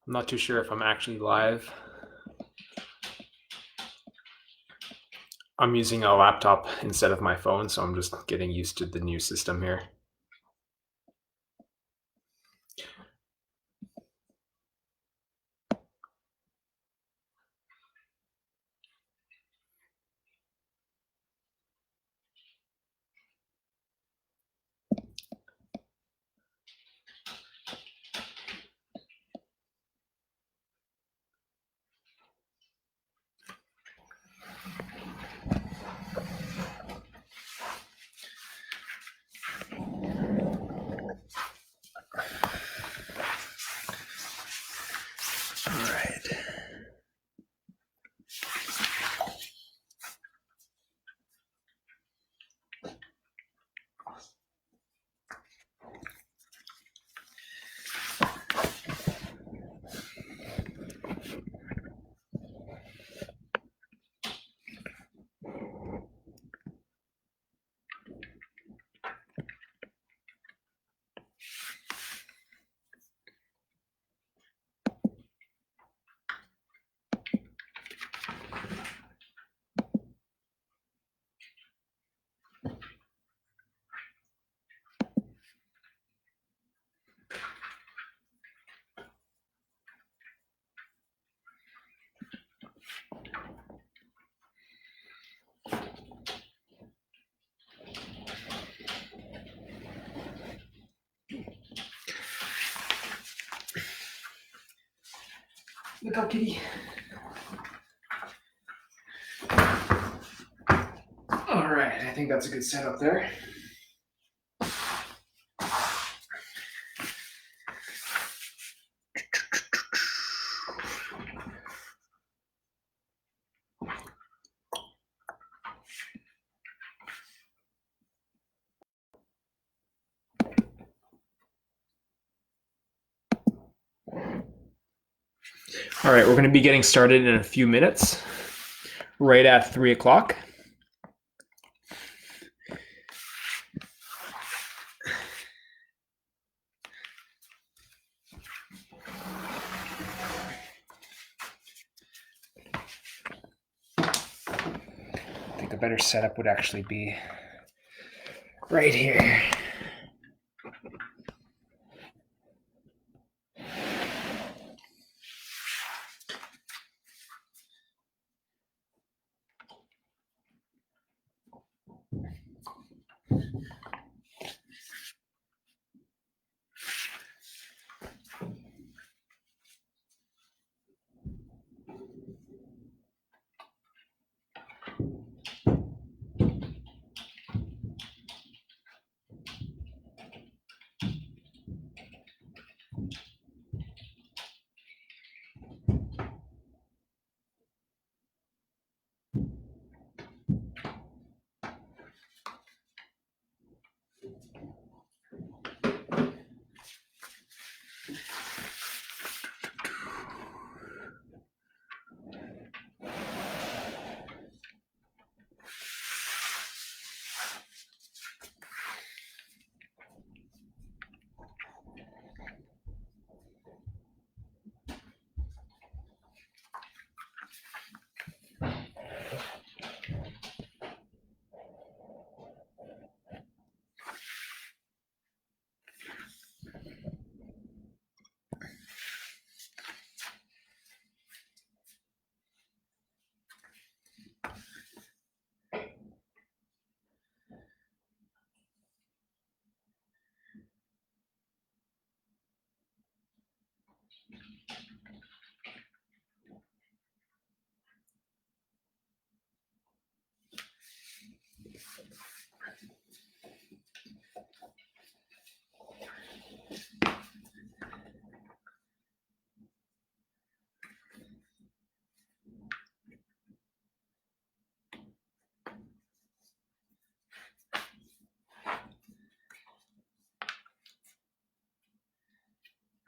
I'm not too sure if I'm actually live. I'm using a laptop instead of my phone, so I'm just getting used to the new system here. Look up, kitty. All right, I think that's a good setup there. All right, we're going to be getting started in a few minutes, right at 3 o'clock. I think a better setup would actually be right here.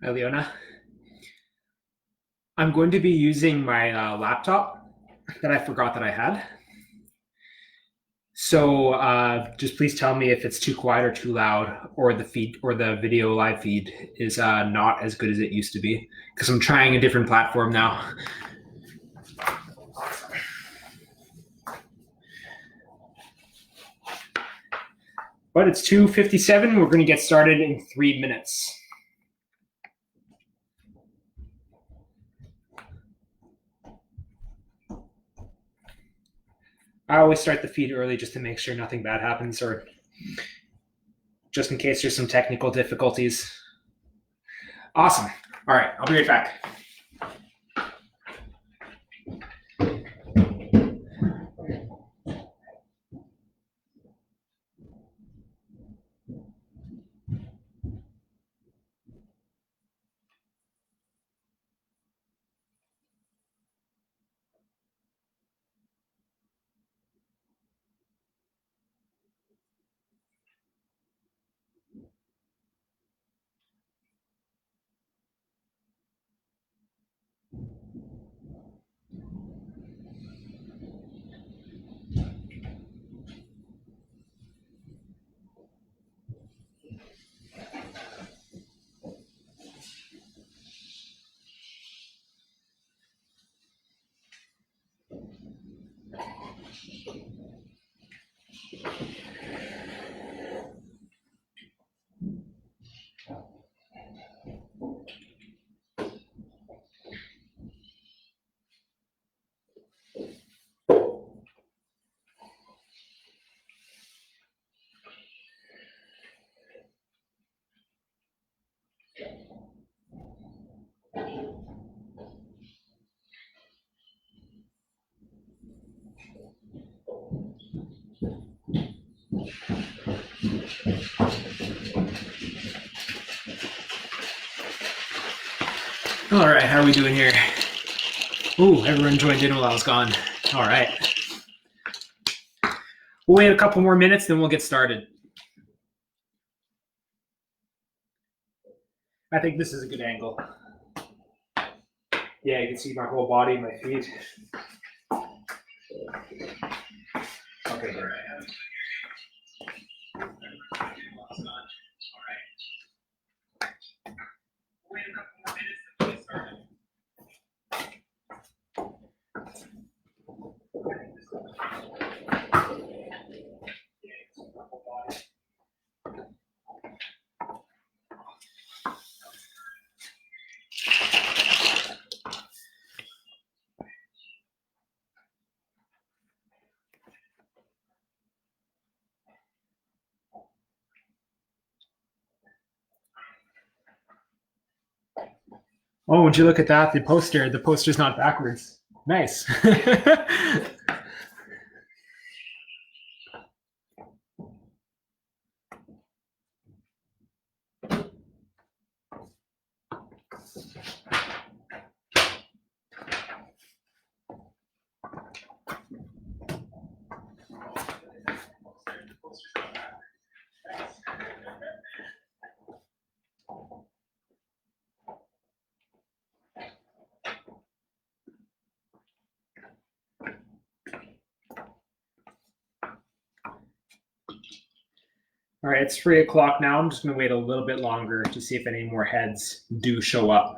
Hi, Leona. I'm going to be using my laptop that I forgot that I had. So just please tell me if it's too quiet or too loud, or the feed or the video live feed is not as good as it used to be, because I'm trying a different platform now. But it's 2:57. We're going to get started in 3 minutes. I always start the feed early just to make sure nothing bad happens, or just in case there's some technical difficulties. Awesome. All right, I'll be right back. All right, how are we doing here? Ooh, everyone joined in while I was gone. All right. We'll wait a couple more minutes, then we'll get started. I think this is a good angle. Yeah, you can see my whole body, my feet. Okay, here I am. Wait a couple more minutes, then we'll get started. Oh, would you look at that? The poster's not backwards. Nice. All right, it's 3 o'clock now. I'm just going to wait a little bit longer to see if any more heads do show up.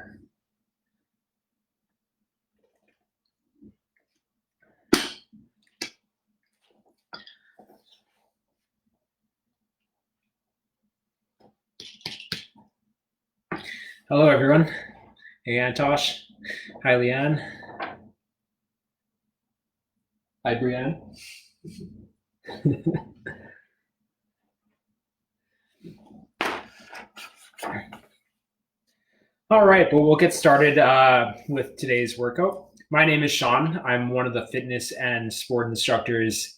Hello, everyone. Hey, Antosh. Hi, Leanne. Hi, Brianne. All right, but we'll get started with today's workout. My name is Sean. I'm one of the fitness and sport instructors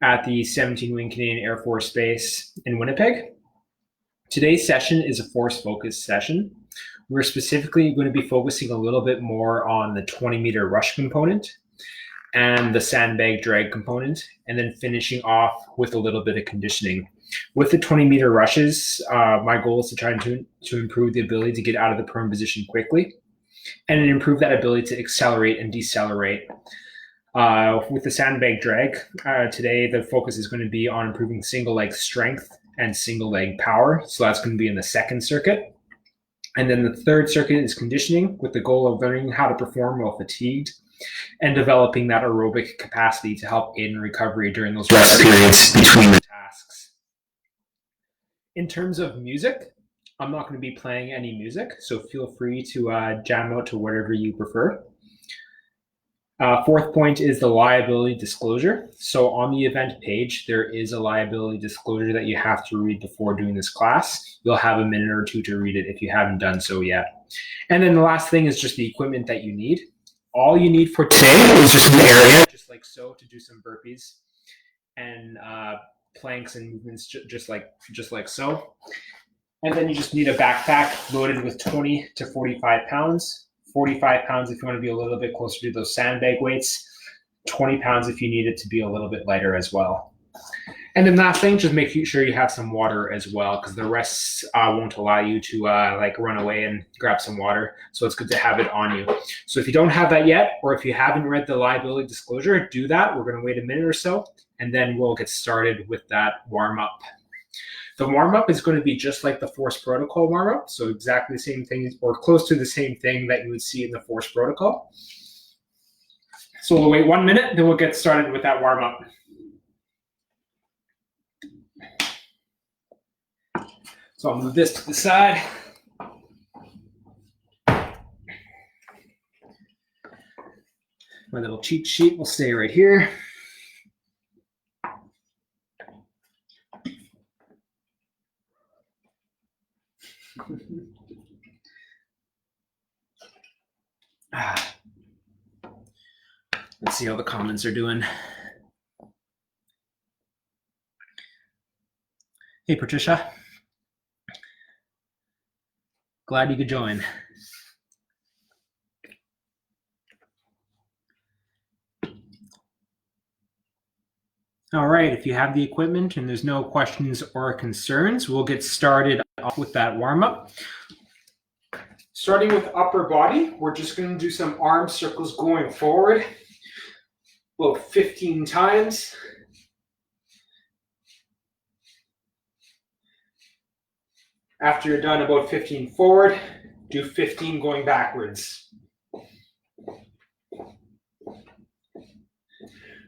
at the 17 Wing Canadian Air Force Base in Winnipeg. Today's session is a force-focused session. We're specifically going to be focusing a little bit more on the 20-meter rush component and the sandbag drag component, and then finishing off with a little bit of conditioning. With the 20-meter rushes, my goal is to try to improve the ability to get out of the prone position quickly, and improve that ability to accelerate and decelerate With the Sandbag Drag, today the focus is going to be on improving single leg strength and single leg power. So that's going to be in the second circuit. And then the third circuit is conditioning, with the goal of learning how to perform while fatigued and developing that aerobic capacity to help aid in recovery during those rest periods between the tasks. In terms of music, I'm not going to be playing any music, so feel free to jam out to whatever you prefer. Fourth point is the liability disclosure. So on the event page, there is a liability disclosure that you have to read before doing this class. You'll have a minute or two to read it if you haven't done so yet. And then the last thing is just the equipment that you need. All you need for today is just an area, just like so, to do some burpees and planks and movements just like so. And then you just need a backpack loaded with 20 to 45 pounds. 45 pounds if you want to be a little bit closer to those sandbag weights. 20 pounds if you need it to be a little bit lighter as well. And then last thing, just make sure you have some water as well, because the rests won't allow you to like run away and grab some water. So it's good to have it on you. So if you don't have that yet, or if you haven't read the liability disclosure, do that. We're going to wait a minute or so, and then we'll get started with that warm up. The warm-up is going to be just like the force protocol warm-up, so exactly the same thing, or close to the same thing that you would see in the force protocol. So we'll wait 1 minute, then we'll get started with that warm-up. So I'll move this to the side. My little cheat sheet will stay right here. Let's see how the comments are doing. Hey, Patricia. Glad you could join. All right, if you have the equipment and there's no questions or concerns, we'll get started off with that warm-up. Starting with upper body, we're just going to do some arm circles going forward, about 15 times. After you're done about 15 forward, do 15 going backwards.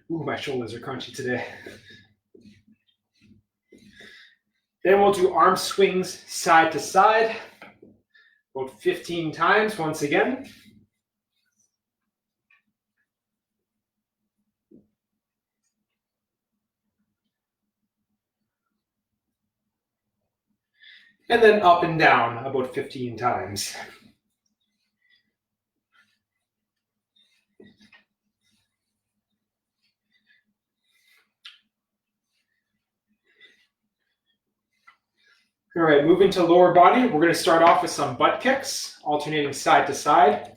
Ooh, my shoulders are crunchy today. Then we'll do arm swings side to side, about 15 times once again. And then up and down about 15 times. All right, moving to lower body, we're going to start off with some butt kicks, alternating side to side.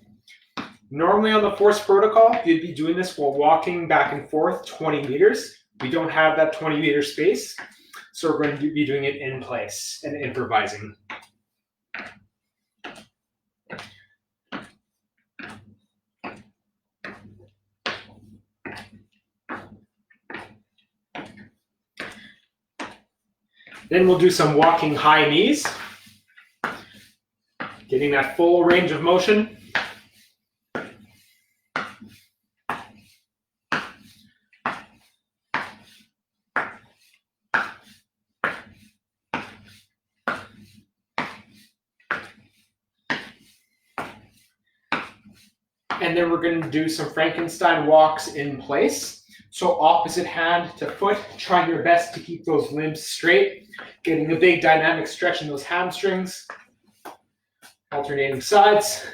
Normally on the force protocol, you'd be doing this while walking back and forth 20 meters. We don't have that 20-meter space, so we're going to be doing it in place and improvising. Then we'll do some walking high knees, getting that full range of motion. And then we're going to do some Frankenstein walks in place. So opposite hand to foot, trying your best to keep those limbs straight, getting a big dynamic stretch in those hamstrings, alternating sides.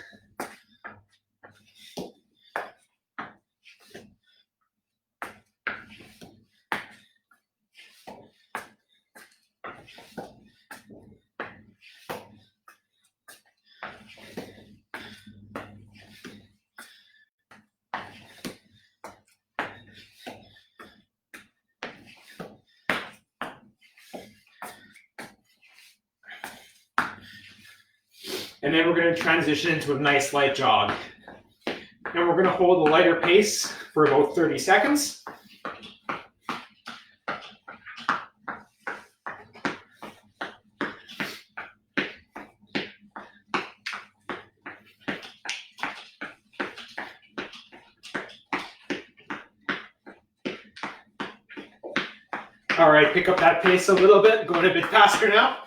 And then we're going to transition into a nice light jog. And we're going to hold a lighter pace for about 30 seconds. All right, pick up that pace a little bit, going a bit faster now.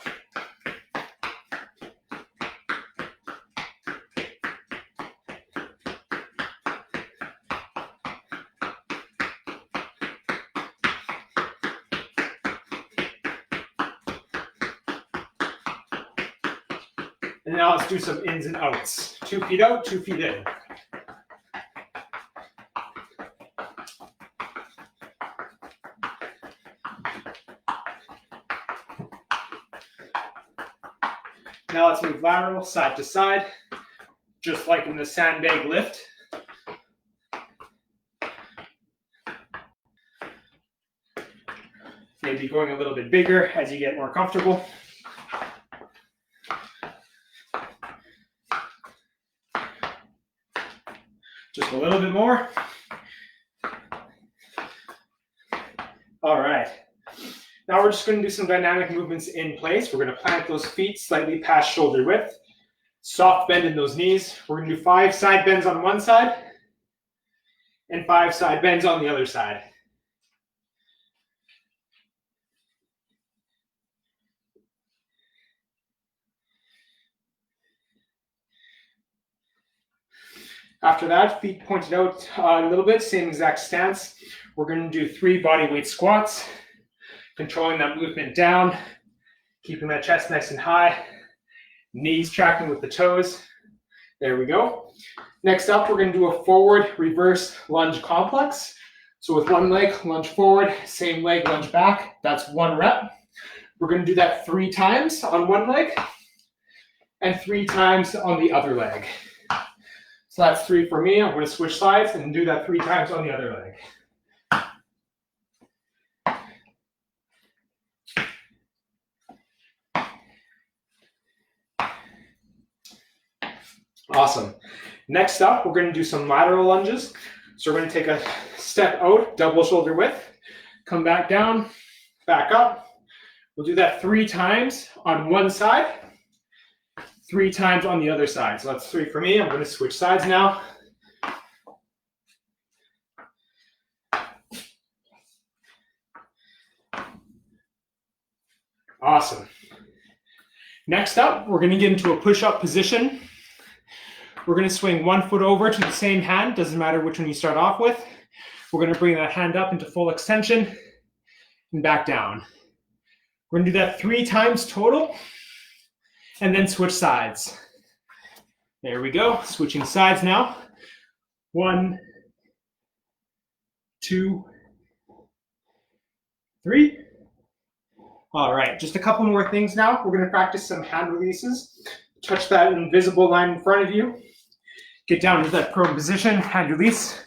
And now let's do some ins and outs. 2 feet out, 2 feet in. Now let's move lateral, side to side, just like in the sandbag lift. Maybe going a little bit bigger as you get more comfortable. Just a little bit more. All right. Now we're just going to do some dynamic movements in place. We're going to plant those feet slightly past shoulder width. Soft bend in those knees. We're going to do 5 side bends on one side and 5 side bends on the other side. After that, feet pointed out a little bit, same exact stance. We're going to do 3 bodyweight squats, controlling that movement down, keeping that chest nice and high, knees tracking with the toes. There we go. Next up, we're going to do a forward reverse lunge complex. So with one leg, lunge forward, same leg, lunge back. That's 1 rep. We're going to do that 3 times on one leg and 3 times on the other leg. So that's 3 for me. I'm going to switch sides and do that 3 times on the other leg. Awesome. Next up, we're going to do some lateral lunges. So we're going to take a step out, double shoulder width, come back down, back up. We'll do that 3 times on one side, 3 times on the other side. So that's 3 for me. I'm going to switch sides now. Awesome. Next up, we're going to get into a push-up position. We're going to swing one foot over to the same hand. Doesn't matter which one you start off with. We're going to bring that hand up into full extension and back down. We're going to do that 3 times total and then switch sides. There we go. Switching sides now. 1, 2, 3. All right, just a couple more things now. We're going to practice some hand releases. Touch that invisible line in front of you. Get down to that prone position, hand release,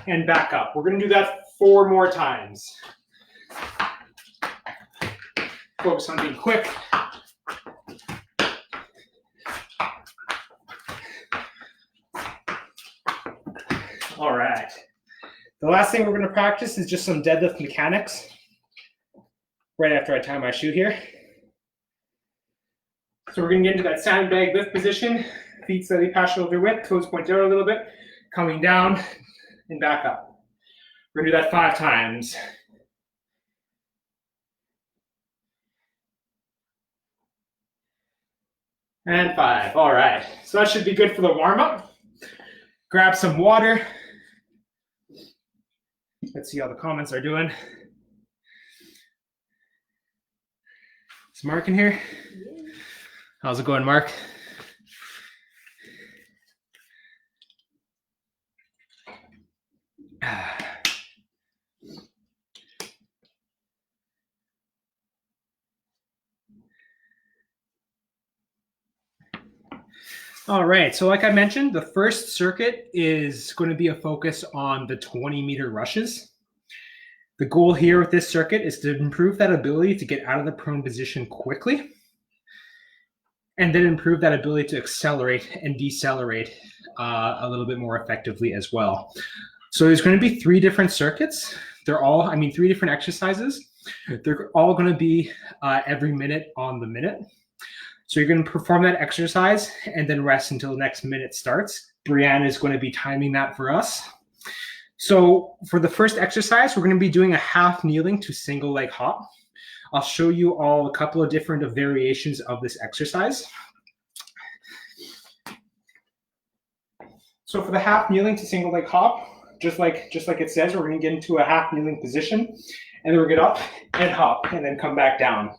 and back up. We're going to do that 4 more times. Focus on being quick. All right. The last thing we're going to practice is just some deadlift mechanics. Right after I tie my shoe here. So we're going to get into that sandbag lift position. Feet slightly past shoulder width, toes pointed out a little bit, coming down and back up. We're going to do that 5 times. And 5. All right. So that should be good for the warm-up. Grab some water. Let's see how the comments are doing. Is Mark in here? How's it going, Mark? All right, so like I mentioned, the first circuit is going to be a focus on the 20-meter rushes. The goal here with this circuit is to improve that ability to get out of the prone position quickly, and then improve that ability to accelerate and decelerate a little bit more effectively as well. So there's going to be 3 different circuits. They're all, 3 different exercises. They're all going to be every minute on the minute. So you're going to perform that exercise and then rest until the next minute starts. Brianne is going to be timing that for us. So for the first exercise, we're going to be doing a half kneeling to single leg hop. I'll show you all a couple of different variations of this exercise. So for the half kneeling to single leg hop, just like it says, we're going to get into a half kneeling position, and then we'll get up and hop and then come back down.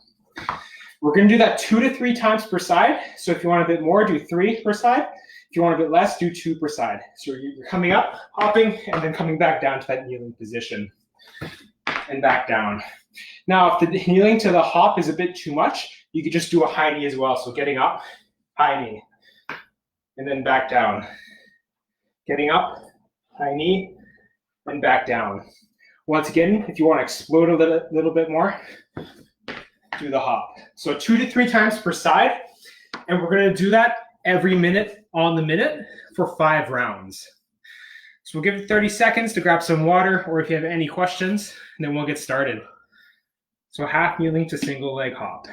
We're going to do that 2 to 3 times per side. So if you want a bit more, do 3 per side. If you want a bit less, do 2 per side. So you're coming up, hopping, and then coming back down to that kneeling position and back down. Now, if the kneeling to the hop is a bit too much, you could just do a high knee as well. So getting up, high knee, and then back down. Getting up, high knee, and back down. Once again, if you want to explode a little bit more, do the hop. So 2 to 3 times per side, and we're going to do that every minute on the minute for 5 rounds. So we'll give it 30 seconds to grab some water, or if you have any questions, and then we'll get started. So half kneeling to single leg hop.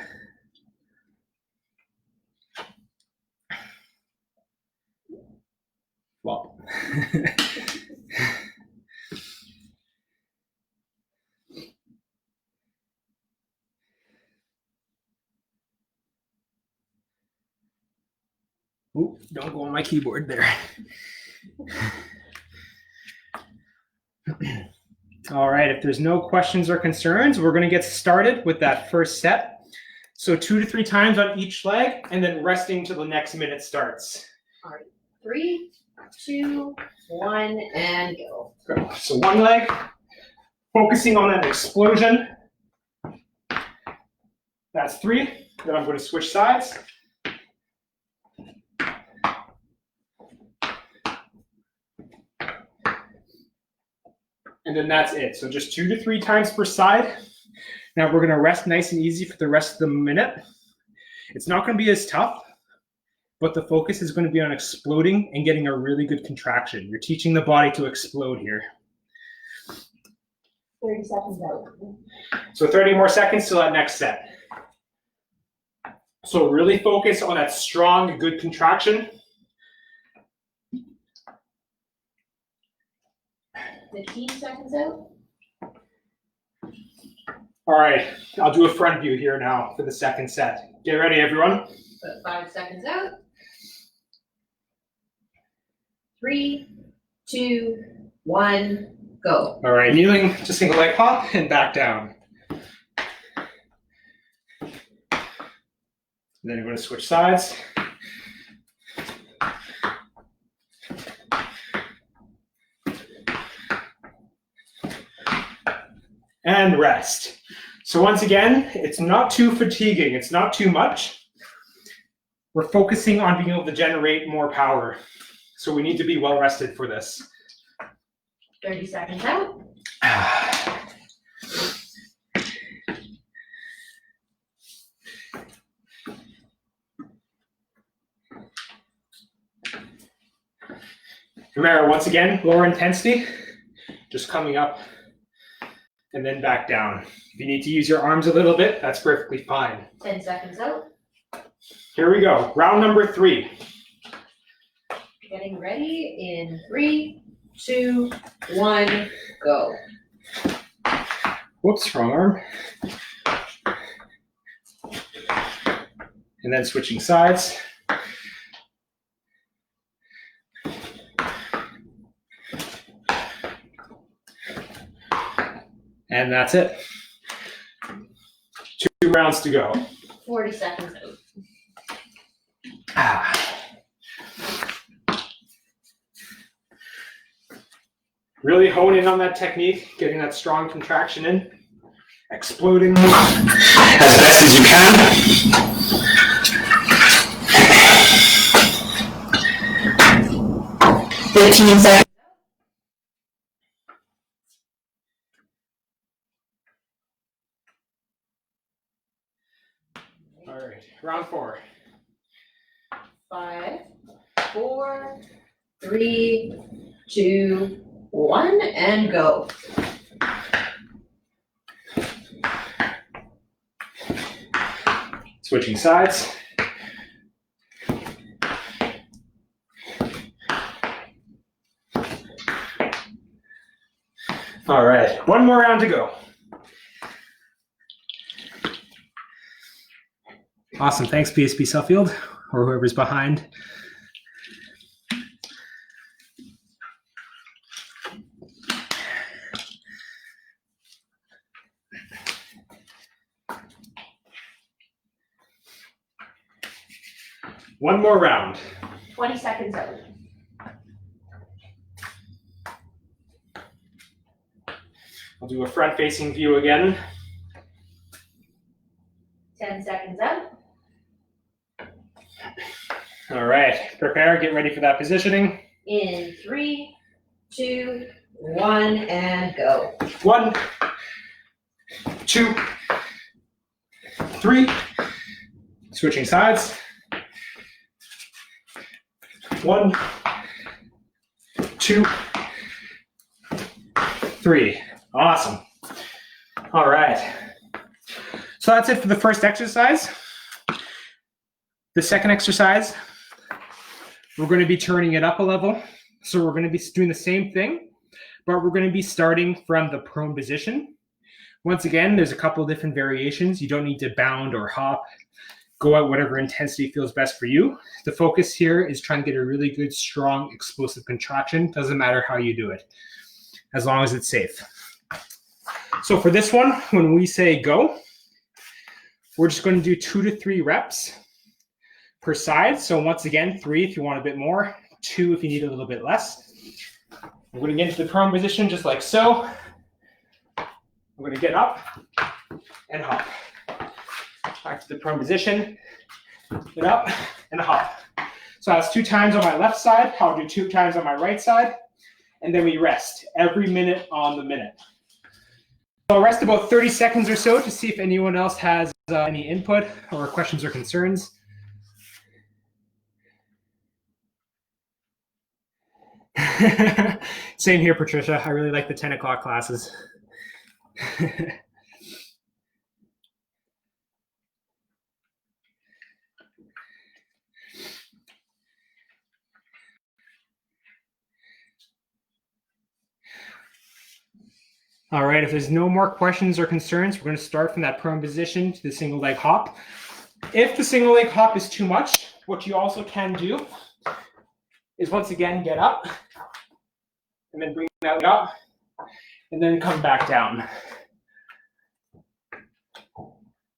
Flop. Ooh, don't go on my keyboard there. All right, if there's no questions or concerns, we're going to get started with that first set. So 2 to 3 times on each leg, and then resting till the next minute starts. All right, 3, 2, 1, and go. So one leg, focusing on that explosion. That's 3. Then I'm going to switch sides. And then that's it. So just 2 to 3 times per side. Now we're going to rest nice and easy for the rest of the minute. It's not going to be as tough, but the focus is going to be on exploding and getting a really good contraction. You're teaching the body to explode here. 30 seconds out. So 30 more seconds till that next set. So really focus on that strong, good contraction. 15 seconds out. All right, I'll do a front view here now for the second set. Get ready, everyone. Put 5 seconds out. 3, 2, 1, go. All right, kneeling to single leg hop and back down. And then we're going to switch sides. And rest. So once again, it's not too fatiguing. It's not too much. We're focusing on being able to generate more power. So we need to be well rested for this. 30 seconds out. Remember, once again, lower intensity, just coming up and then back down. If you need to use your arms a little bit, that's perfectly fine. 10 seconds out. Here we go. Round number 3. Getting ready in 3, 2, 1, go. Whoops, wrong arm. And then switching sides. And that's it. 2 rounds to go. 40 seconds out. Really hone in on that technique, getting that strong contraction in, exploding as best as you can. 15 seconds. All right, round 4. 5, 4, 3, 2, 1, and go. Switching sides. All right, one more round to go. Awesome. Thanks, PSP Suffield, or whoever's behind. One more round. 20 seconds out. I'll do a front-facing view again. 10 seconds out. All right, prepare, get ready for that positioning. In 3, 2, 1, and go. 1, 2, 3. Switching sides. 1, 2, 3. Awesome. All right. So that's it for the first exercise. The second exercise, we're going to be turning it up a level. So we're going to be doing the same thing, but we're going to be starting from the prone position. Once again, there's a couple of different variations. You don't need to bound or hop. Go at whatever intensity feels best for you. The focus here is trying to get a really good, strong, explosive contraction. Doesn't matter how you do it, as long as it's safe. So for this one, when we say go, we're just going to do 2 to 3 reps per side. So once again, 3 if you want a bit more, 2 if you need a little bit less. I'm going to get into the prone position just like so. I'm going to get up and hop. Back to the prone position, get up and hop. So that's 2 times on my left side. I'll do 2 times on my right side. And then we rest every minute on the minute. So I'll rest about 30 seconds or so to see if anyone else has any input or questions or concerns. Same here, Patricia. I really like the 10 o'clock classes. All right, if there's no more questions or concerns, we're going to start from that prone position to the single leg hop. If the single leg hop is too much, what you also can do is once again get up and then bring that leg up and then come back down.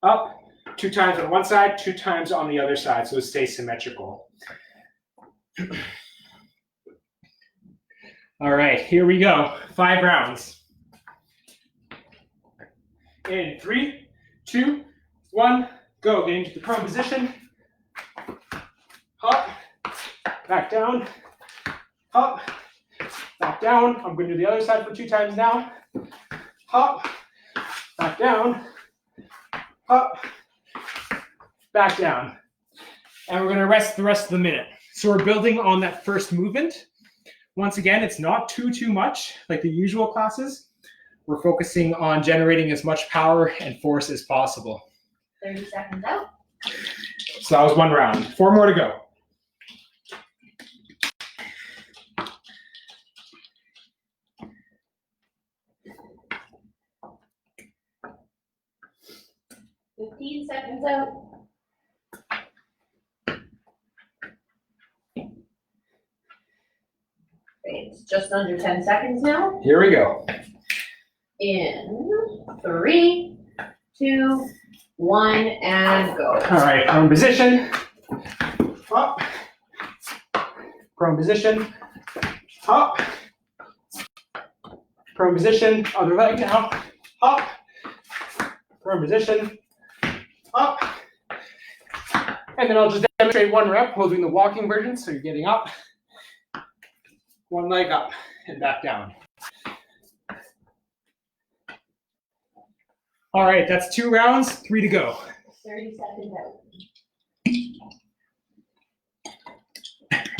Up, 2 times on one side, 2 times on the other side, so it stays symmetrical. All right, here we go. 5 rounds. In 3, 2, 1, go. Get into the prone position. Hop, back down, hop, back down. I'm going to do the other side for 2 times now. Hop, back down, hop, back down. And we're going to rest the rest of the minute. So we're building on that first movement. Once again, it's not too much like the usual classes. We're focusing on generating as much power and force as possible. 30 seconds out. So that was 1 round. 4 more to go. Fifteen seconds out. It's just under 10 seconds now. Here we go. In 3, 2, 1, and go. All right, prone position. Up. Prone position. Up. Prone position. Other leg now. Up. Prone position. Up. And then I'll just demonstrate 1 rep while doing the walking version. So you're getting up, 1 leg up, and back down. All right, that's 2 rounds, 3 to go. 30 seconds out.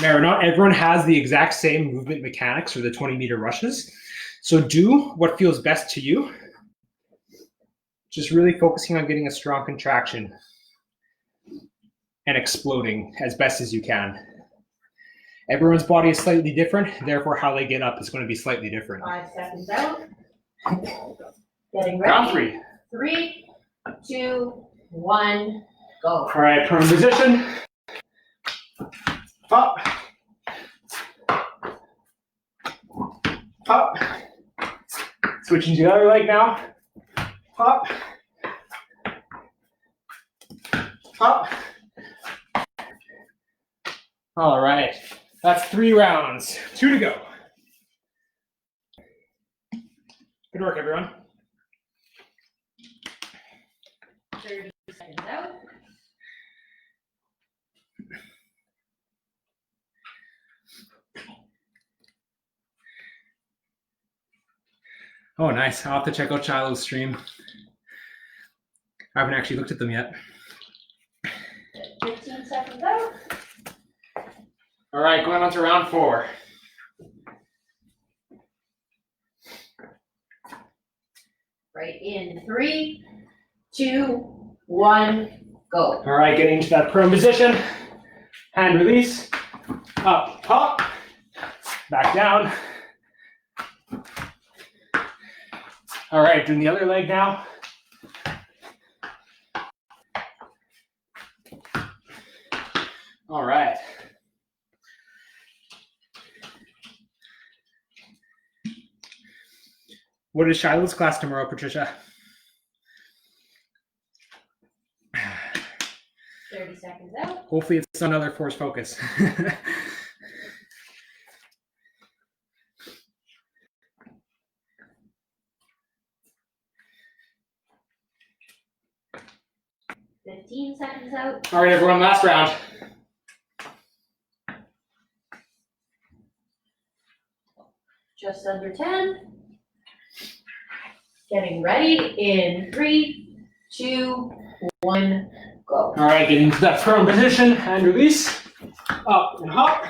Now, not everyone has the exact same movement mechanics for the 20-meter rushes. So do what feels best to you. Just really focusing on getting a strong contraction and exploding as best as you can. Everyone's body is slightly different, therefore how they get up is going to be slightly different. 5 seconds out. Getting ready. Round 3. 3, 2, 1, go. All right, prone position. Up. Up. Switching to the other leg now. Up. Up. All right, that's 3 rounds. 2 to go. Good work, everyone. 30 seconds out. Oh, nice. I'll have to check out Shiloh's stream. I haven't actually looked at them yet. 15 seconds out. All right, going on to round 4. Right in 3, 2, 1, go. All right, getting into that prone position. Hand release. Up, up. Back down. All right, doing the other leg now. All right. What is Shiloh's class tomorrow, Patricia? 30 seconds out. Hopefully it's another force focus. 15 seconds out. All right, everyone, last round. Just under 10. Getting ready in 3, 2, 1, go. All right, getting into that prone position, hand release, up and hop.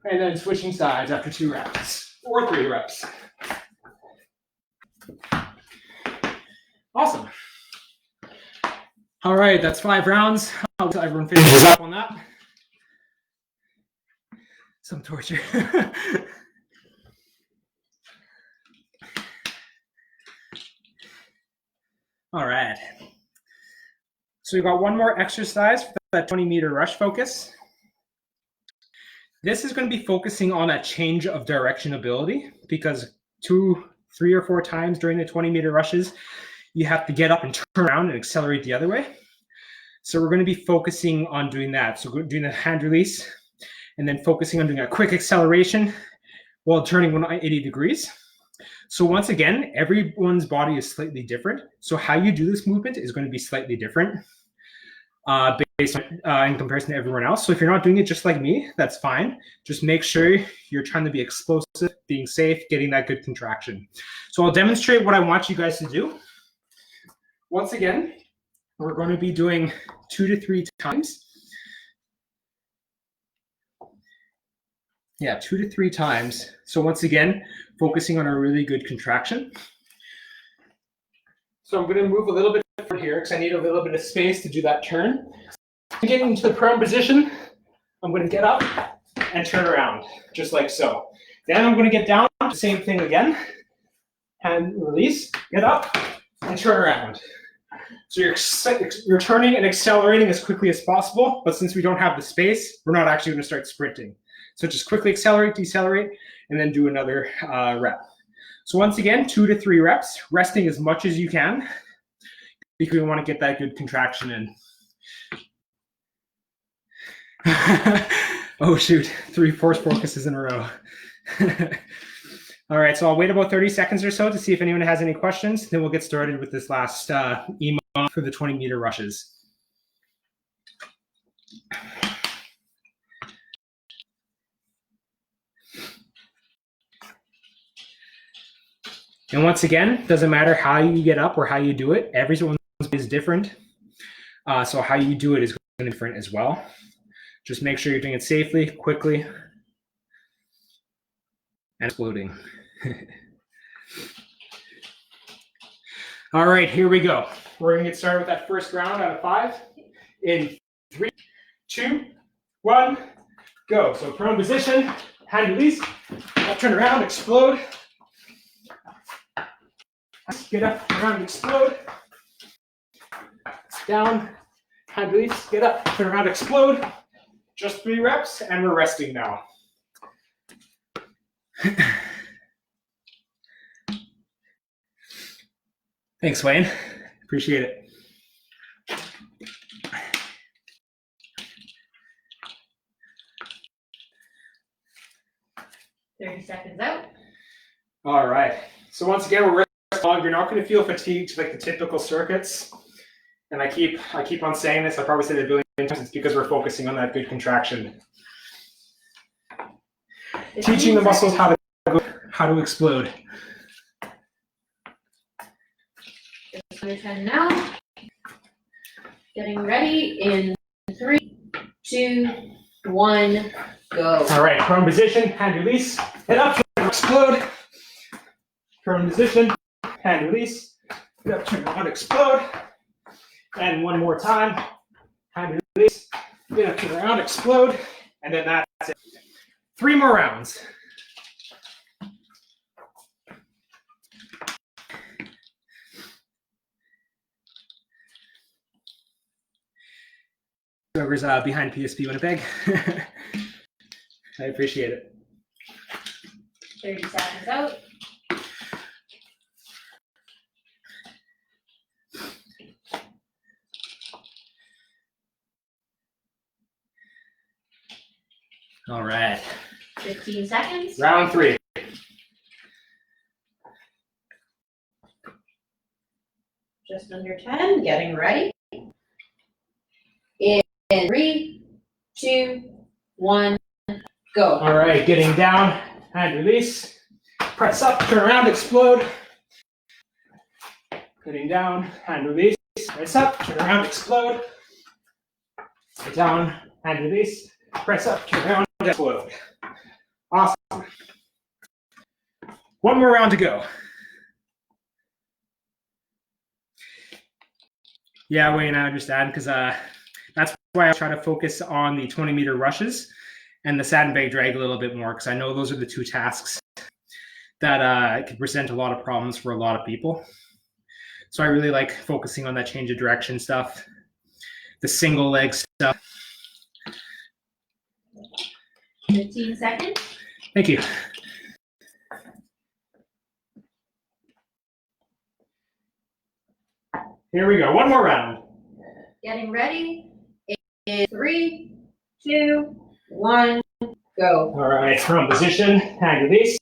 And then switching sides after 2 reps or 3 reps. Awesome. All right, that's 5 rounds. I'll let everyone finishes up on that. Some torture. All right. So we've got one more exercise for that 20-meter rush focus. This is going to be focusing on that change of direction ability because 2, 3, or 4 times during the 20-meter rushes, you have to get up and turn around and accelerate the other way. So we're going to be focusing on doing that. So we're doing a hand release and then focusing on doing a quick acceleration while turning 180 degrees. So once again, everyone's body is slightly different. So how you do this movement is going to be slightly different based on, in comparison to everyone else. So if you're not doing it just like me, that's fine. Just make sure you're trying to be explosive, being safe, getting that good contraction. So I'll demonstrate what I want you guys to do. Once again, we're going to be doing 2 to 3 times. Yeah, 2 to 3 times. So once again, focusing on a really good contraction. So I'm going to move a little bit forward here because I need a little bit of space to do that turn. Getting into the prone position, I'm going to get up and turn around, just like so. Then I'm going to get down, the same thing again. Hand release, get up, and turn around. So you're turning and accelerating as quickly as possible, but since we don't have the space, we're not actually going to start sprinting. So just quickly accelerate, decelerate, and then do another rep. So once again, 2 to 3 reps, resting as much as you can because we want to get that good contraction in. Oh shoot, 3 force focuses in a row. All right, so I'll wait about 30 seconds or so to see if anyone has any questions. Then we'll get started with this last EMA for the 20-meter rushes. And once again, doesn't matter how you get up or how you do it. Everyone's is different. So how you do it is going to be different as well. Just make sure you're doing it safely, quickly, and exploding. All right, here we go. We're going to get started with that first round out of 5. In 3, 2, 1, go. So prone position, hand release, up, turn around, explode. Get up, turn around, explode. Down, hand release, get up, turn around, explode. Just 3 reps, and we're resting now. Thanks, Wayne. Appreciate it. Seconds out. All right. So once again, we're resting long. You're not going to feel fatigued like the typical circuits. And I keep on saying this. I probably said it a billion times. It's because we're focusing on that good contraction. Teaching the muscles how to explode. Just under 10 now. Getting ready in 3, 2, 1, go. All right, prone position, hand release, head up, explode. Prone position, hand release, head up, turn around, explode. And one more time, hand release, head up, turn around, explode. And then that's it. 3 more rounds. Whoever's behind PSP Winnipeg. I appreciate it. 30 seconds out. All right. 15 seconds. Round 3. Just under 10. Getting ready. In 3, 2, 1, go. All right, getting down, hand release, press up, turn around, explode. Getting down, hand release, press up, turn around, explode. Down, hand release, press up, turn around, explode. Awesome. One more round to go. Yeah, Wayne, I understand, because that's why I try to focus on the 20-meter rushes and the sandbag drag a little bit more, because I know those are the 2 tasks that can present a lot of problems for a lot of people. So I really like focusing on that change of direction stuff, the single leg stuff. 15 seconds. Thank you. Here we go. One more round. Getting ready. In 3, 2, 1, go. All right, prone position, hand release,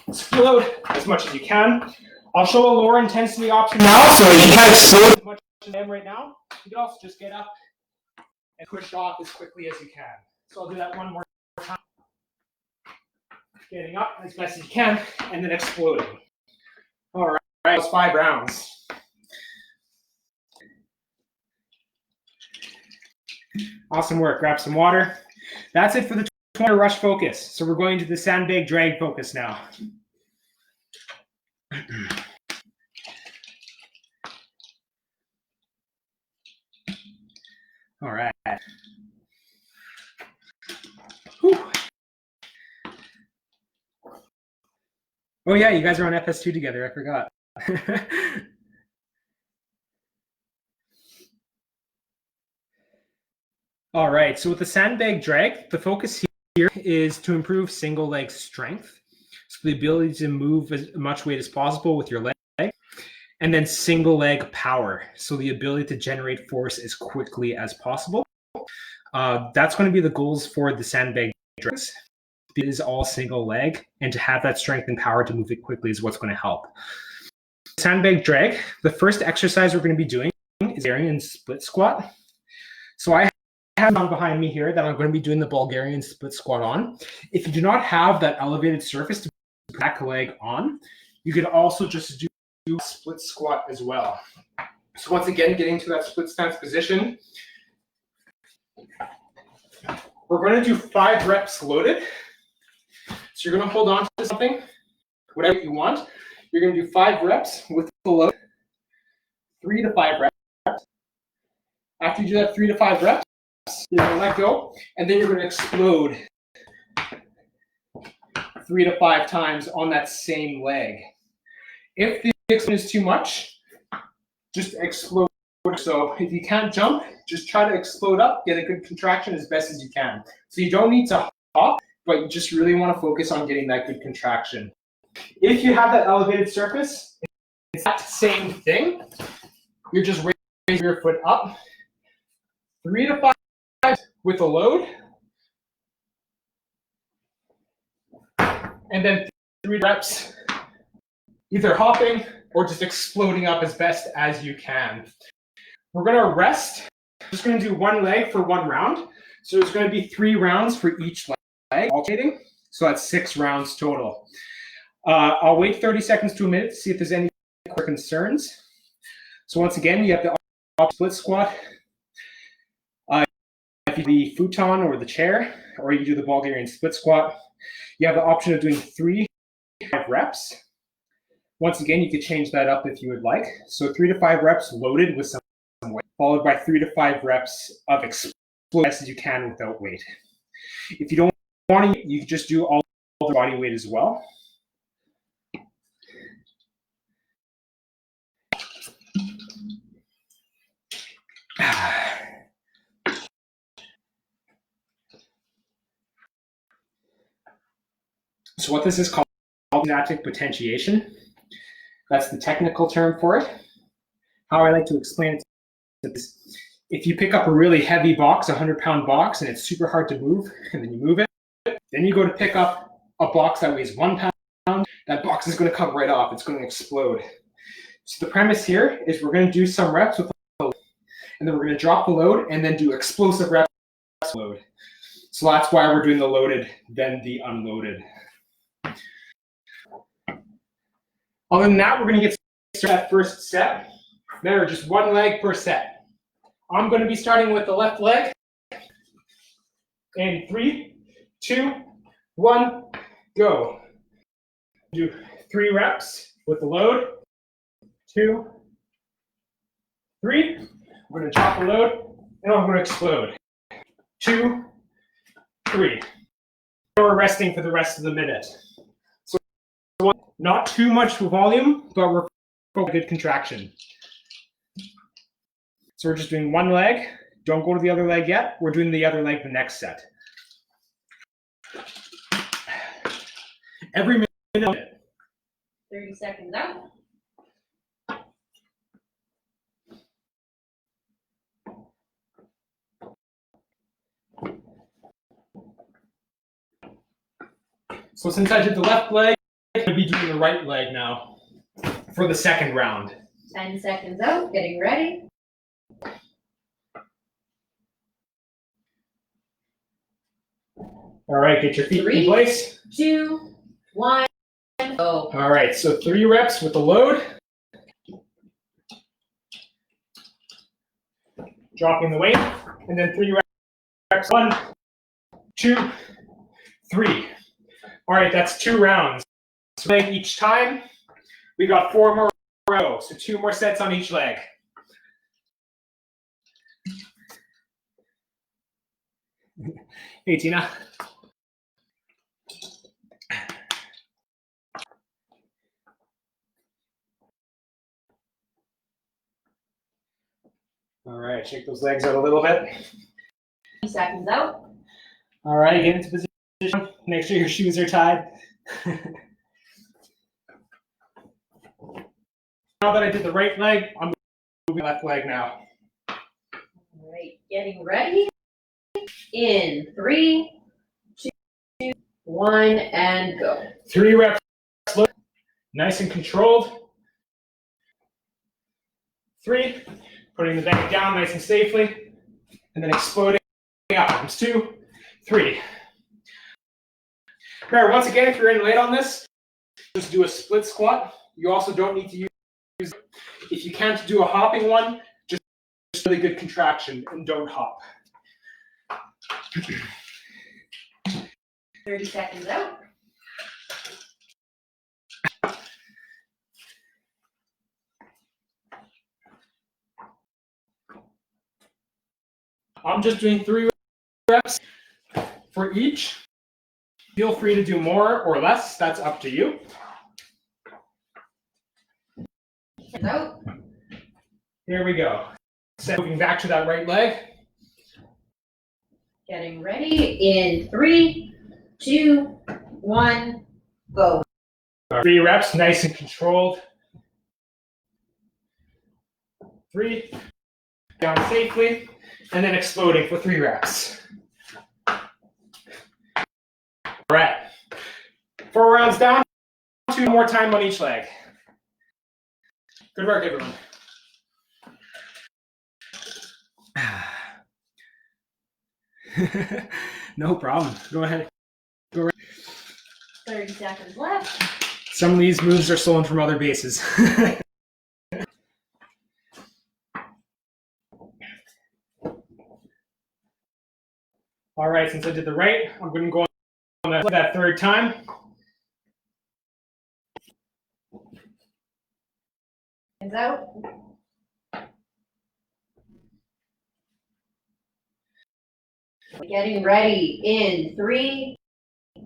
explode as much as you can. I'll show a lower intensity option now, so you can't explode as much as I am right now. You can also just get up and push off as quickly as you can. So I'll do that one more time. Getting up as best as you can, and then exploding. All right, that's 5 rounds. Awesome work. Grab some water. That's it for the 20 rush focus. So we're going to the sandbag drag focus now. All right. Whew. Oh yeah, you guys are on FS2 together. I forgot. All right, so with the sandbag drag, the focus here is to improve single leg strength. So the ability to move as much weight as possible with your leg, and then single leg power. So the ability to generate force as quickly as possible. That's going to be the goals for the sandbag drags. It is all single leg, and to have that strength and power to move it quickly is what's going to help. Sandbag drag, the first exercise we're going to be doing is Bulgarian split squat. So I have one behind me here that I'm going to be doing the Bulgarian split squat on. If you do not have that elevated surface to put back leg on, you could also just do a split squat as well. So once again, getting to that split stance position. We're going to do 5 reps loaded. So you're going to hold on to something, whatever you want. You're going to do 5 reps with the load, 3 to 5 reps. After you do that 3 to 5 reps, you're going to let go, and then you're going to explode 3 to 5 times on that same leg. If the explosion is too much, just explode. So if you can't jump, just try to explode up, get a good contraction as best as you can. So you don't need to hop, but you just really want to focus on getting that good contraction. If you have that elevated surface, it's that same thing. You're just raising your foot up. 3 to 5 with a load. And then 3 reps, either hopping or just exploding up as best as you can. We're going to rest. We're just going to do 1 leg for 1 round. So there's going to be 3 rounds for each leg, alternating. So that's 6 rounds total. I'll wait 30 seconds to a minute to see if there's any concerns. So once again, you have the split squat. If you do the futon or the chair, or you do the Bulgarian split squat, you have the option of doing 3 to 5 reps. Once again, you could change that up if you would like. So 3 to 5 reps loaded with some weight, followed by 3 to 5 reps of explode as you can without weight. If you don't want to, you can just do all the body weight as well. So what this is called static potentiation. That's the technical term for it. How I like to explain it is, if you pick up a really heavy box, a 100-pound box, and it's super hard to move, and then you move it, then you go to pick up a box that weighs 1 pound, that box is going to come right off. It's going to explode. So the premise here is we're going to do some reps with the load, and then we're going to drop the load and then do explosive reps with the load. So that's why we're doing the loaded, then the unloaded. Other than that, we're going to get started that first set. Remember, just 1 leg per set. I'm going to be starting with the left leg. And 3, 2, 1, go. Do 3 reps with the load. 2, 3. We're going to drop the load, and I'm going to explode. 2, 3. We're resting for the rest of the minute. So not too much volume, but we're focusing on good contraction. So we're just doing 1 leg. Don't go to the other leg yet. We're doing the other leg the next set. Every minute. 30 seconds out. So since I did the left leg, I'm going to be doing the right leg now for the second round. 10 seconds out, getting ready. All right, get your feet in place. 2, 1, go. All right, so 3 reps with the load. Dropping the weight, and then 3 reps. 1, 2, 3. All right, that's 2 rounds. So leg each time. We got 4 more rows, so 2 more sets on each leg. Hey, Tina. All right, shake those legs out a little bit. 20 seconds out. All right, get into position. Make sure your shoes are tied. Now that I did the right leg, I'm moving left leg now. All right, getting ready. In 3, 2, 1, and go. 3 reps, nice and controlled. 3, putting the bag down nice and safely, and then exploding arms. 2, 3. Remember, once again, if you're in late on this, just do a split squat. You also don't need to use. If you can't do a hopping one, just really good contraction and don't hop. 30 seconds out. I'm just doing 3 reps for each. Feel free to do more or less. That's up to you. Out. Here we go. So moving back to that right leg. Getting ready in 3, 2, 1, go. 3 reps, nice and controlled. 3, down safely, and then exploding for 3 reps. All right. 4 rounds down, 2 more time on each leg. Good work, everyone. No problem. Go ahead. 30 seconds left. Some of these moves are stolen from other bases. All right, since I did the right, I'm going to go on that 3rd time. Hands out. Getting ready in 3,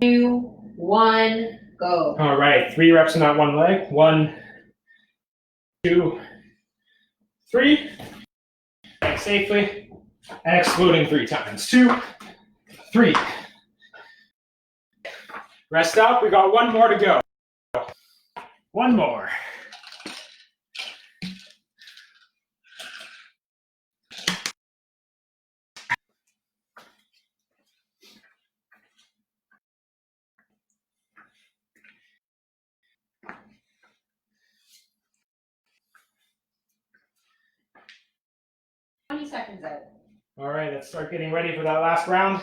2, 1, go. All right, 3 reps on that one leg. 1, 2, 3. Back safely and exploding 3 times. 2, 3. Rest up. We got 1 more to go. 1 more. Seconds out. All right, let's start getting ready for that last round.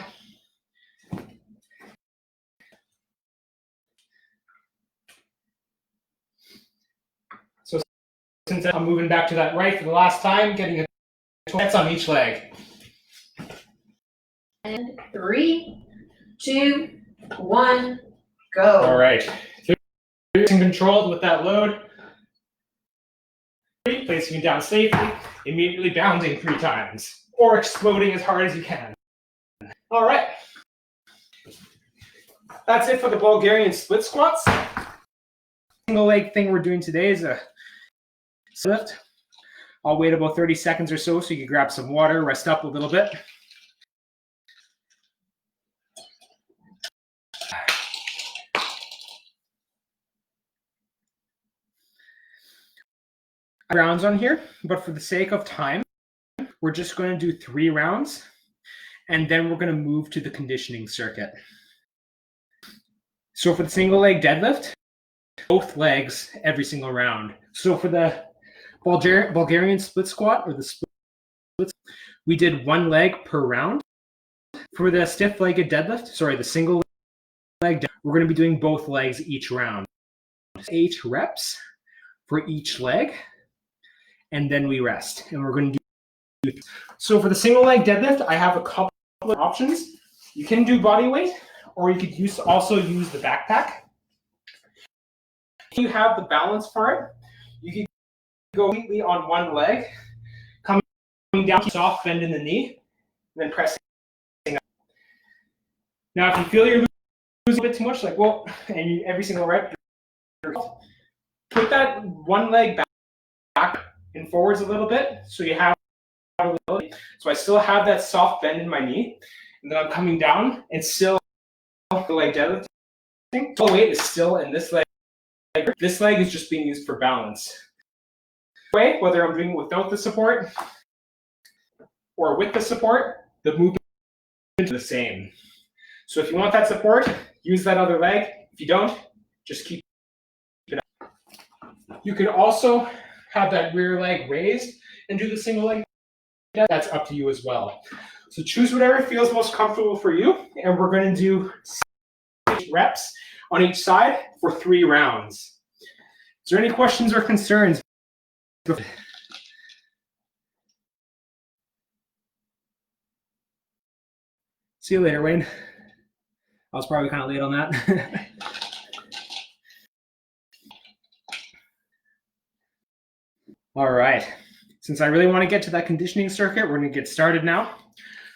So since I'm moving back to that right for the last time, getting a 12 sets on each leg. And 3, 2, 1, go. All right. Controlled with that load. 3, placing it down safely, immediately bounding 3 times, or exploding as hard as you can. All right. That's it for the Bulgarian split squats. Single leg thing we're doing today is a lift. I'll wait about 30 seconds or so you can grab some water, rest up a little bit. Rounds on here, but for the sake of time, we're just going to do 3 rounds, and then we're going to move to the conditioning circuit. So for the single leg deadlift, both legs every single round. So for the Bulgarian split squat, or the split, we did 1 leg per round. For the stiff-legged deadlift, the single leg, we're going to be doing both legs each round. 8 reps for each leg. And then we rest, and we're going to do. So for the single leg deadlift, I have a couple of options. You can do body weight, or you could also use the backpack. If you have the balance part, you can go completely on one leg, coming down, soft bend in the knee, and then pressing up. Now, if you feel you're losing a bit too much, every single rep, put that one leg back and forwards a little bit, so you have ability. So I still have that soft bend in my knee, and then I'm coming down and still the leg deadlift. The weight is still in this leg. This leg is just being used for balance. Whether I'm doing it without the support or with the support, the movement is the same. So if you want that support, use that other leg. If you don't, just keep it up. You could also have that rear leg raised and do the single leg. That's up to you as well. So choose whatever feels most comfortable for you, and we're going to do 6 reps on each side for 3 rounds. Is there any questions or concerns See you later, Wayne. I was probably kind of late on that. All right. Since I really want to get to that conditioning circuit, we're going to get started now.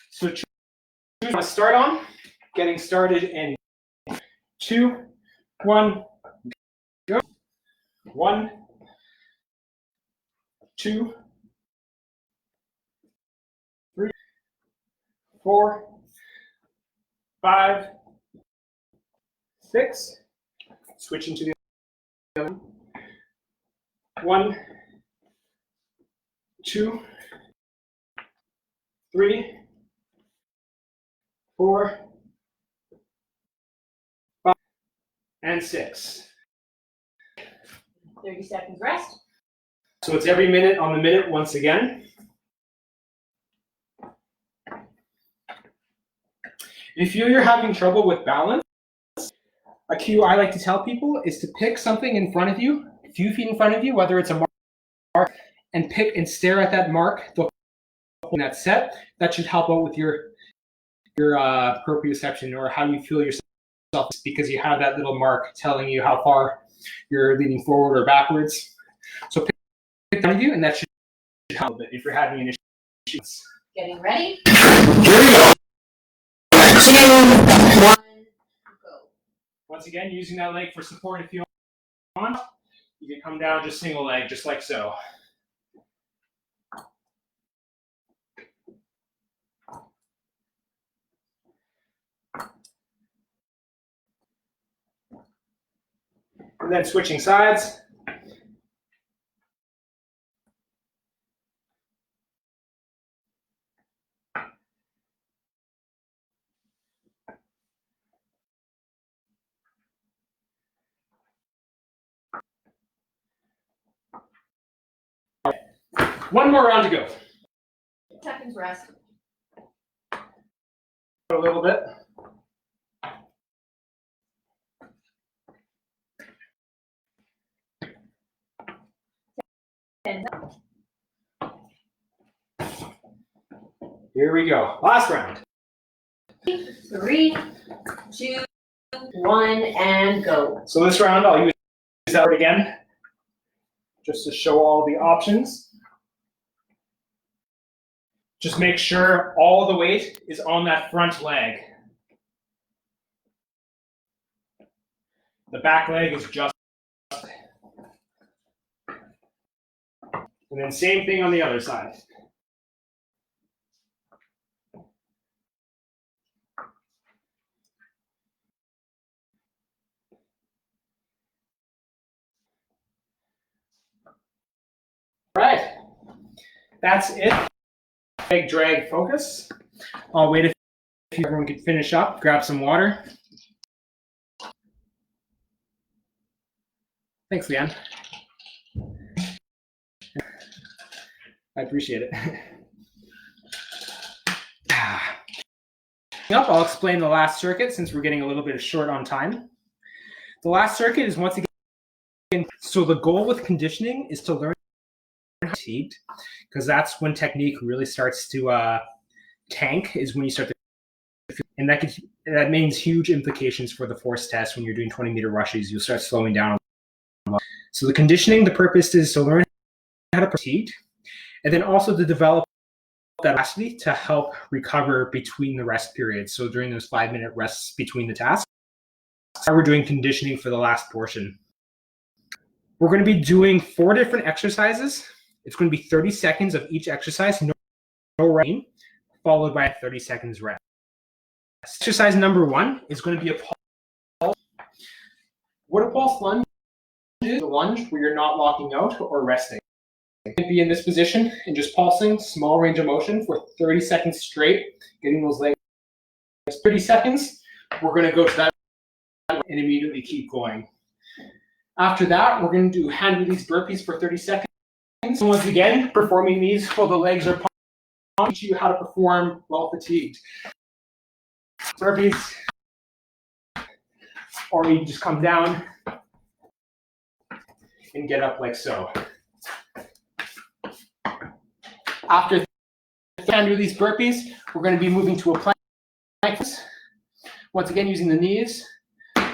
So choose what you want to start on. Getting started in 2, 1, go. 1, 2, 3, 4, 5, 6. Switching to the other one. 1, 2, 3, 4, 5, and 6. 30 seconds rest. So it's every minute on the minute once again. If you feel you're having trouble with balance, a cue I like to tell people is to pick something in front of you, a few feet in front of you, whether it's a mark, and pick and stare at that mark in that set. That should help out with your proprioception, or how you feel yourself, because you have that little mark telling you how far you're leaning forward or backwards. So pick in front of you, and that should help a bit if you're having an issue. Getting ready. Here we go. 2, 1, go. Once again, using that leg for support if you want. You can come down just single leg, just like so. And then switching sides. One more round to go. Seconds rest. A little bit. Here we go. Last round. 3, 2, 1, and go. So this round, I'll use that again, just to show all the options. Just make sure all the weight is on that front leg. The back leg is just. And then same thing on the other side. All right, that's it. Leg drag focus. I'll wait if everyone can finish up, grab some water. Thanks, Leanne. I appreciate it. Up, I'll explain the last circuit since we're getting a little bit short on time. The last circuit is once again, so the goal with conditioning is to learn how to fatigued, because that's when technique really starts to tank, is when you start to, and that means huge implications for the force test. When you're doing 20-meter rushes, you'll start slowing down. So the conditioning, the purpose is to learn how to fatigue, and then also to develop that capacity to help recover between the rest periods. So during those 5-minute rests between the tasks, that's how we're doing conditioning for the last portion. We're going to be doing 4 different exercises. It's going to be 30 seconds of each exercise, no rain, followed by a 30 seconds rest. Exercise number 1 is going to be a pulse. What a pulse lunge is, a lunge where you're not locking out or resting. You can be in this position and just pulsing, small range of motion for 30 seconds straight, getting those legs. 30 seconds, we're going to go to that and immediately keep going. After that, we're going to do hand release burpees for 30 seconds. So once again, performing these while the legs are pumped, teach you how to perform while fatigued. Burpees, or you can just come down and get up like so. After do these burpees, we're going to be moving to a plank. Once again, using the knees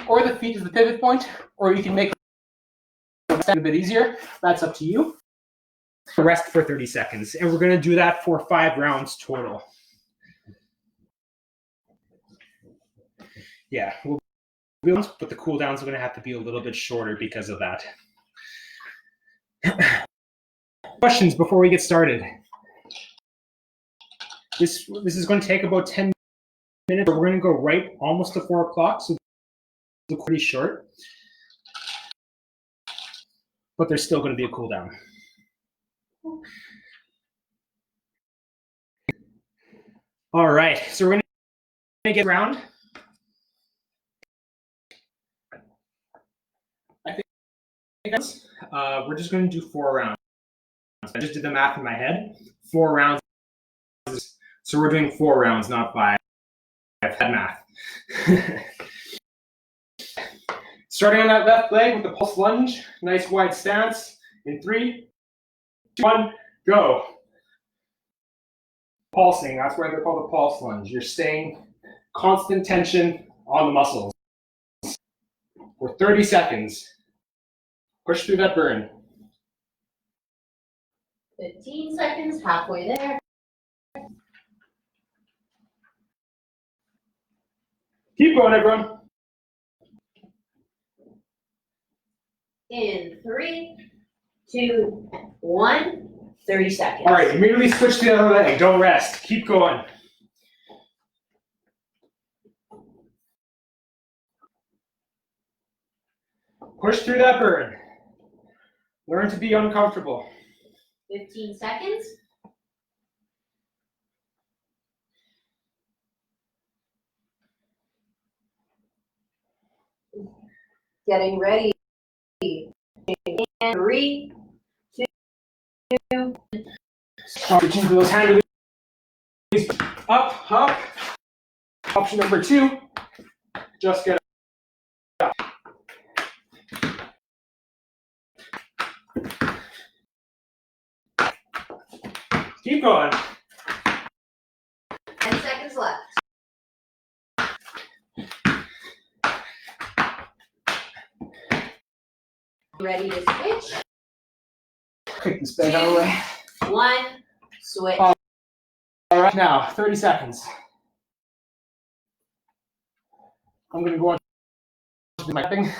or the feet as the pivot point, or you can make it a bit easier. That's up to you. Rest for 30 seconds, and we're going to do that for 5 rounds total. Yeah, but the cool downs are going to have to be a little bit shorter because of that. Questions before we get started? This is going to take about 10 minutes. We're going to go right almost to 4 o'clock, so it's pretty short. But there's still going to be a cool down. All right, so we're going to get around. I think we're just going to do 4 rounds. I just did the math in my head. 4 rounds. So we're doing 4 rounds, not 5. I've had math. Starting on that left leg with the pulse lunge. Nice wide stance. In 3, 2, 1, go. Pulsing, that's why they're called a pulse lunge. You're staying constant tension on the muscles. For 30 seconds. Push through that burn. 15 seconds, halfway there. Keep going, everyone. In 3, 2, 1, 30 seconds. All right, immediately switch to the other leg. Don't rest. Keep going. Push through that burn. Learn to be uncomfortable. 15 seconds. Getting ready. And 3, 2. Reaching for those hand release. Up, up. Option number 2. Just get up. Keep going. 10 seconds left. Ready to switch? Kick this bag out of the way. 1, switch. All right, now 30 seconds. I'm going to go on to do my thing.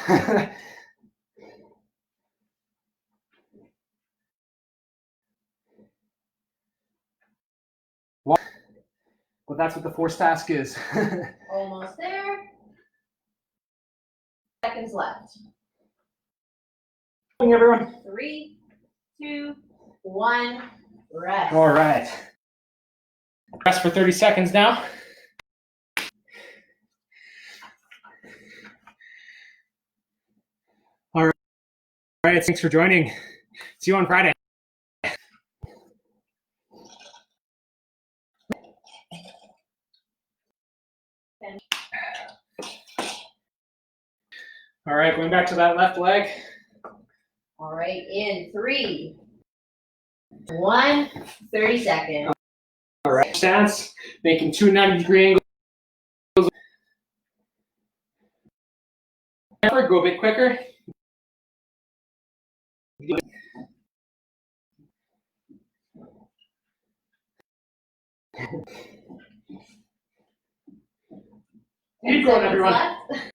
But that's what the force task is. Almost there. Seconds left. Everyone. 3, 2, 1, rest. All right. Rest for 30 seconds now. All right, thanks for joining. See you on Friday. All right, going back to that left leg. All right, in 3, 1, 30 seconds. All right, stance, making 2 90-degree angles. Go a bit quicker. Keep going, everyone. Left.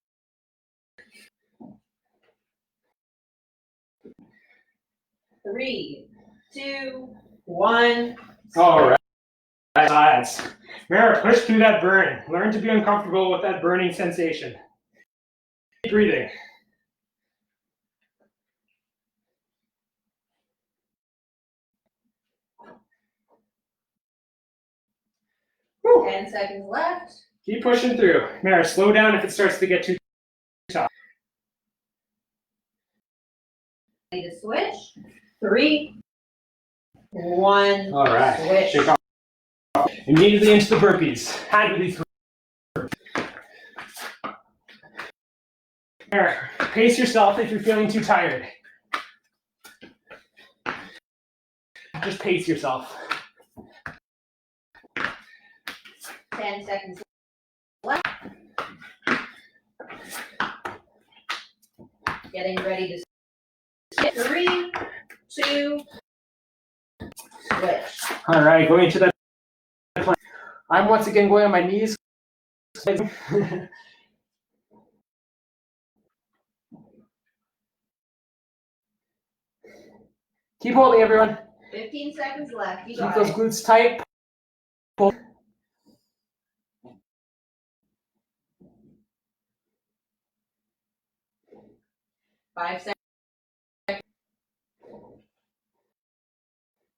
3, 2, 1. All right. Sides. Mara, push through that burn. Learn to be uncomfortable with that burning sensation. Keep breathing. Whew. 10 seconds left. Keep pushing through. Mara, slow down if it starts to get too tough. Ready to switch. 3, 1. All right. Switch. Shake off. Immediately into the burpees. Hand release. Mara, pace yourself if you're feeling too tired. Just pace yourself. 10 seconds left. Getting ready to skip. 3, 2, switch. All right, going into that plank. I'm once again going on my knees. Keep holding, everyone. 15 seconds left. You Keep got those it. glutes tight. Pull. 5 seconds.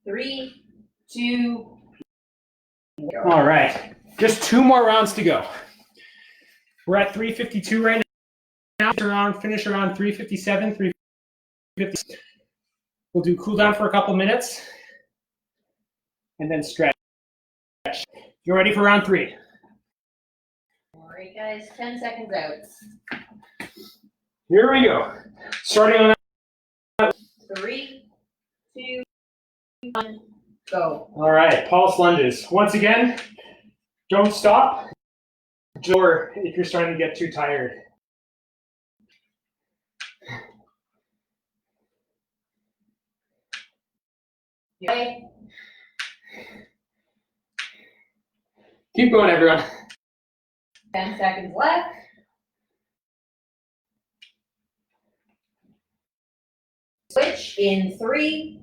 3, 2. All right, just 2 more rounds to go. We're at 352 right now. Finish around 357, 350. We'll do cool down for a couple minutes and then stretch. You're ready for round 3. All right, guys, 10 seconds out. Here we go. Starting on that. 3, 2, 1, go. All right, pulse lunges. Once again, don't stop. Or if you're starting to get too tired. Okay. Keep going, everyone. 10 seconds left. Switch in 3,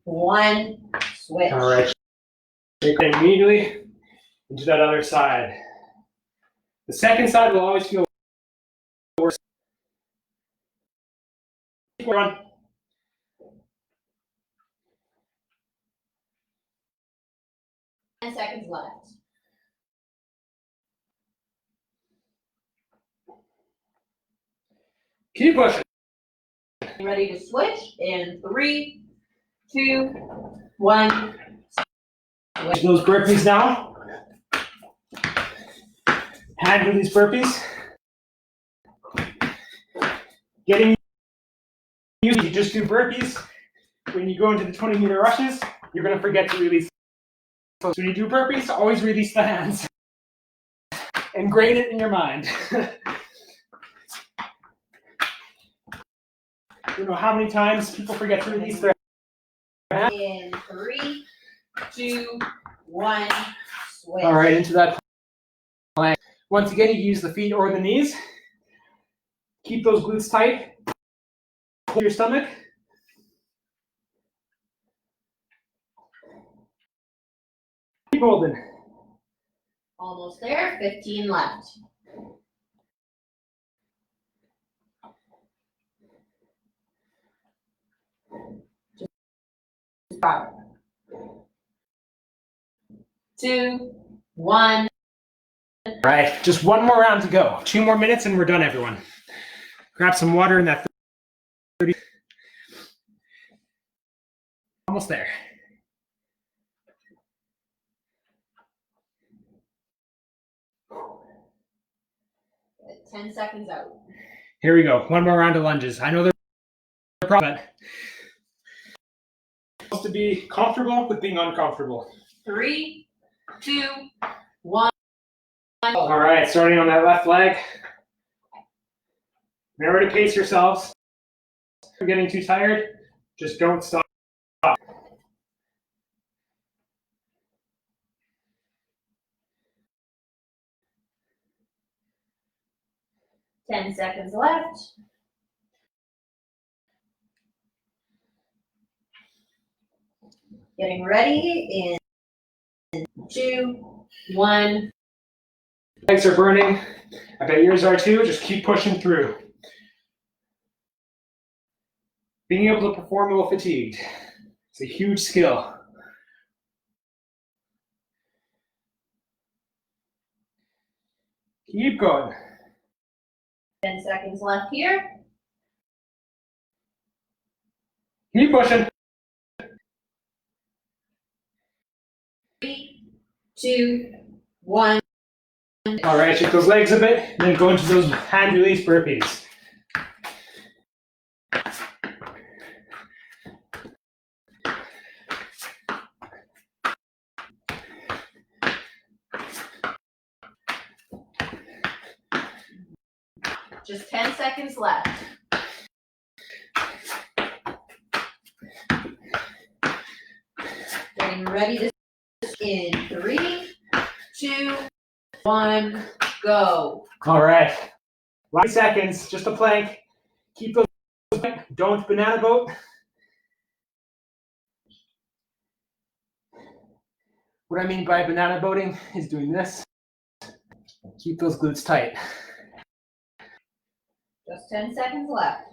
1, switch. All right. Take it immediately into that other side. The second side will always feel worse. Keep going. Seconds left. Keep pushing. Ready to switch in 3, 2, 1. Switch those burpees now. Hand release burpees. Getting used to just do burpees. When you go into the 20-meter rushes, you're going to forget to release. So when you do burpees, always release the hands. Ingrain it in your mind. You know how many times people forget to release their hands? In 3, 2, 1, switch. All right, into that plank. Once again, you can use the feet or the knees. Keep those glutes tight. Pull your stomach. Keep holding. Almost there. 15 left. Just 5, 2, 1. All right, just 1 more round to go. 2 more minutes and we're done, everyone. Grab some water in that 30. Almost there. Good. 10 seconds out. Here we go. 1 more round of lunges. I know they're a problem, but supposed to be comfortable with being uncomfortable. 3, 2, 1. All right, starting on that left leg. Remember to pace yourselves. If you're getting too tired, just don't stop. 10 seconds left. Getting ready in 2, 1. Legs are burning. I bet yours are too. Just keep pushing through. Being able to perform while fatigued. It's a huge skill. Keep going. 10 seconds left here. Keep pushing. 3, 2, 1. All right, shift those legs a bit, and then go into those hand release burpees. Just 10 seconds left. Getting ready to in 3, 2, 1, go. All right. Last seconds, just a plank. Keep those, don't banana boat. What I mean by banana boating is doing this. Keep those glutes tight. Just 10 seconds left.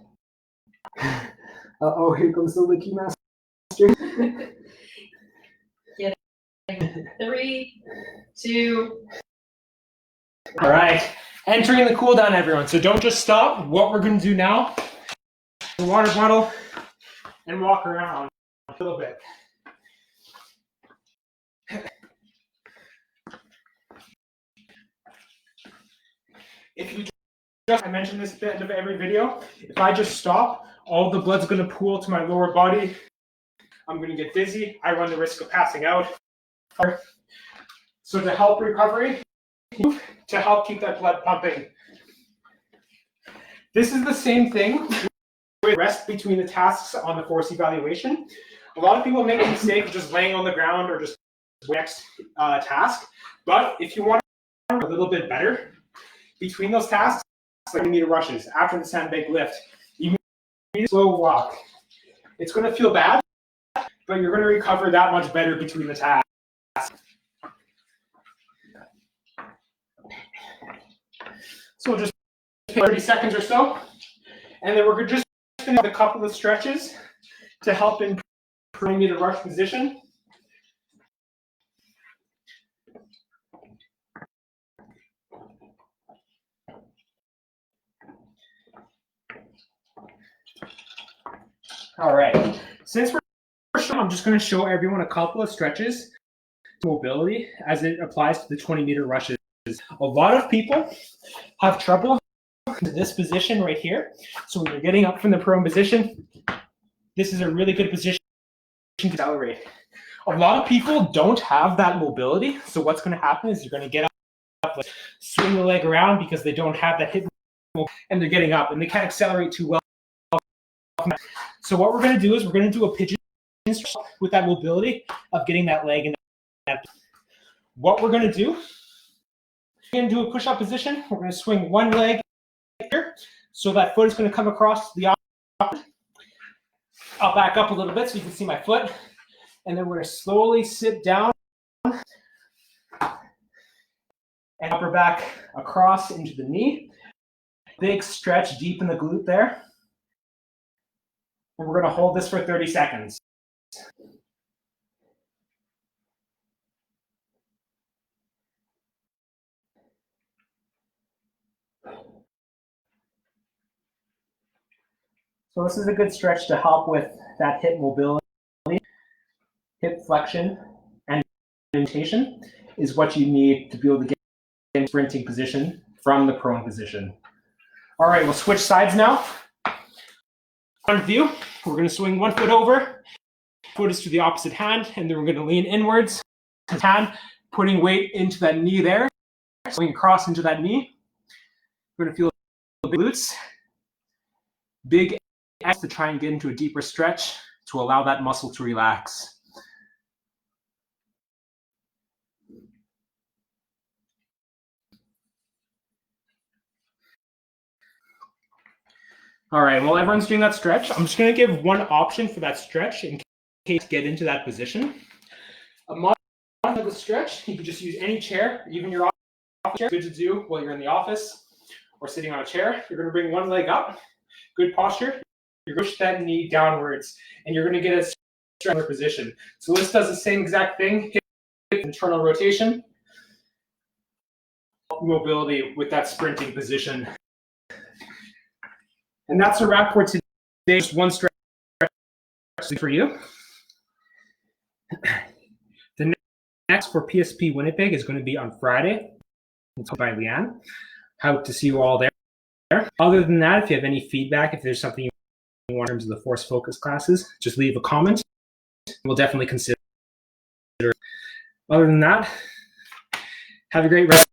Uh-oh, here comes the Licky Master. Getting 3, 2. All right, entering the cool down, everyone. So don't just stop. What we're going to do now, the water bottle, and walk around a little bit. If you just, I mentioned this at the end of every video, if I just stop, all the blood's going to pool to my lower body. I'm going to get dizzy. I run the risk of passing out. So to help recovery, to help keep that blood pumping. This is the same thing with rest between the tasks on the force evaluation. A lot of people make the mistake of just laying on the ground or just next task. But if you want to a little bit better, between those tasks, like 20 meter rushes, after the sandbag lift, you need a slow walk. It's going to feel bad, but you're going to recover that much better between the tasks. So we'll just 30 seconds or so, and then we're just going to have a couple of stretches to help improve the rush position. All right, since we're showing, I'm just going to show everyone a couple of stretches to mobility as it applies to the 20 meter rushes. A lot of people have trouble in this position right here. So when you're getting up from the prone position, this is a really good position to accelerate. A lot of people don't have that mobility. So what's going to happen is you're going to get up, like, swing the leg around because they don't have that hip, and they're getting up and they can't accelerate too well. So what we're going to do is we're going to do a pigeon with that mobility of getting that leg in that. What we're going to do, we're going to do a push-up position. We're going to swing one leg here, so that foot is going to come across the opposite. I'll back up a little bit so you can see my foot, and then we're going to slowly sit down and upper back across into the knee. Big stretch deep in the glute there. And we're going to hold this for 30 seconds. So this is a good stretch to help with that hip mobility. Hip flexion and orientation is what you need to be able to get in sprinting position from the prone position. All right, we'll switch sides now. Front view, we're going to swing one foot over, foot is to the opposite hand, and then we're going to lean inwards, hand, putting weight into that knee there, swing across into that knee. We're going to feel the glutes, big S to try and get into a deeper stretch to allow that muscle to relax. All right, while everyone's doing that stretch, I'm just going to give one option for that stretch in case you get into that position. A modern of the stretch, you can just use any chair, even your office chair. Good to do while you're in the office or sitting on a chair. You're going to bring one leg up, good posture. You're going to push that knee downwards, and you're going to get a stronger position. So this does the same exact thing, hip internal rotation, mobility with that sprinting position. And that's a wrap for today. Just one stretch for you. The next for PSP Winnipeg is going to be on Friday. It's by Leanne. Hope to see you all there. Other than that, if you have any feedback, if there's something you want in terms of the force focus classes, just leave a comment. We'll definitely consider it. Other than that, have a great rest.